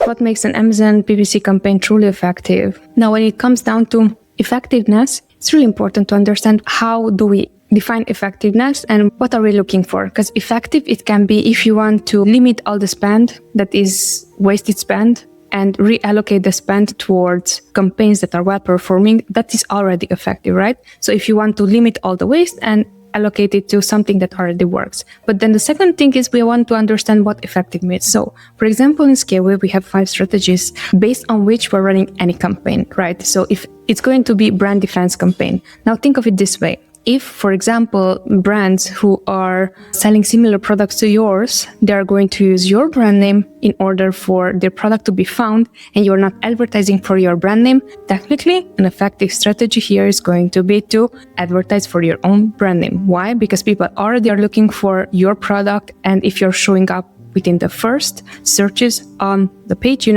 what makes an Amazon PPC campaign truly effective. Now, when it comes down to effectiveness, it's really important to understand how do we define effectiveness and what are we looking for. Because effective, it can be if you want to limit all the spend that is wasted spend and reallocate the spend towards campaigns that are well performing, that is already effective, right? So if you want to limit all the waste and allocate it to something that already works. But then the second thing is we want to understand what effective means. So for example, in Scaleway, we have 5 strategies based on which we're running any campaign, right? So if it's going to be brand defense campaign. Now think of it this way. If, for example, brands who are selling similar products to yours, they are going to use your brand name in order for their product to be found, and you're not advertising for your brand name, technically, an effective strategy here is going to be to advertise for your own brand name. Why? Because people already are looking for your product, and if you're showing up within the first searches on the page,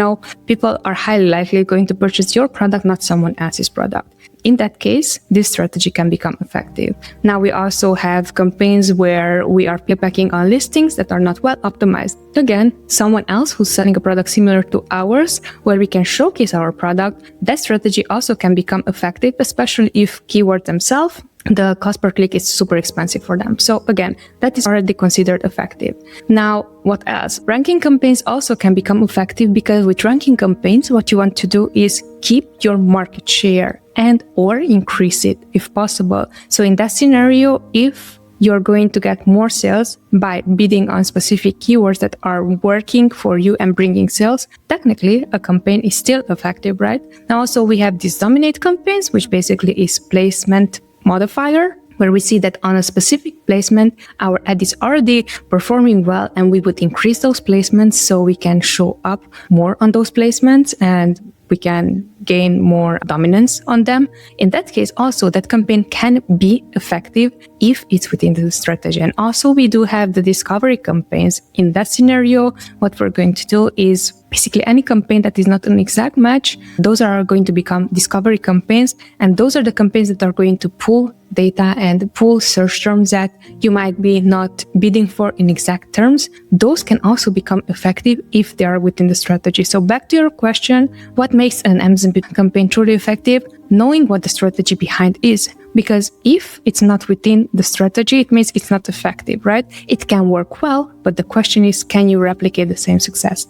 people are highly likely going to purchase your product, not someone else's product. In that case, this strategy can become effective. Now we also have campaigns where we are piggybacking on listings that are not well optimized. Again, someone else who's selling a product similar to ours, where we can showcase our product, that strategy also can become effective, especially if keywords themselves, the cost per click is super expensive for them. So again, that is already considered effective. Now, what else? Ranking campaigns also can become effective because with ranking campaigns, what you want to do is keep your market share and or increase it if possible. So in that scenario, if you're going to get more sales by bidding on specific keywords that are working for you and bringing sales, technically a campaign is still effective, right? Now also we have these dominate campaigns, which basically is placement modifier, where we see that on a specific placement, our ad is already performing well and we would increase those placements so we can show up more on those placements and we can gain more dominance on them. In that case, also that campaign can be effective if it's within the strategy. And also we do have the discovery campaigns. In that scenario, what we're going to do is basically any campaign that is not an exact match, those are going to become discovery campaigns. And those are the campaigns that are going to pull data and pull search terms that you might be not bidding for in exact terms. Those can also become effective if they are within the strategy. So back to your question, what makes an Amazon campaign truly effective? Knowing what the strategy behind is. Because if it's not within the strategy, it means it's not effective, right? It can work well, but the question is, can you replicate the same success?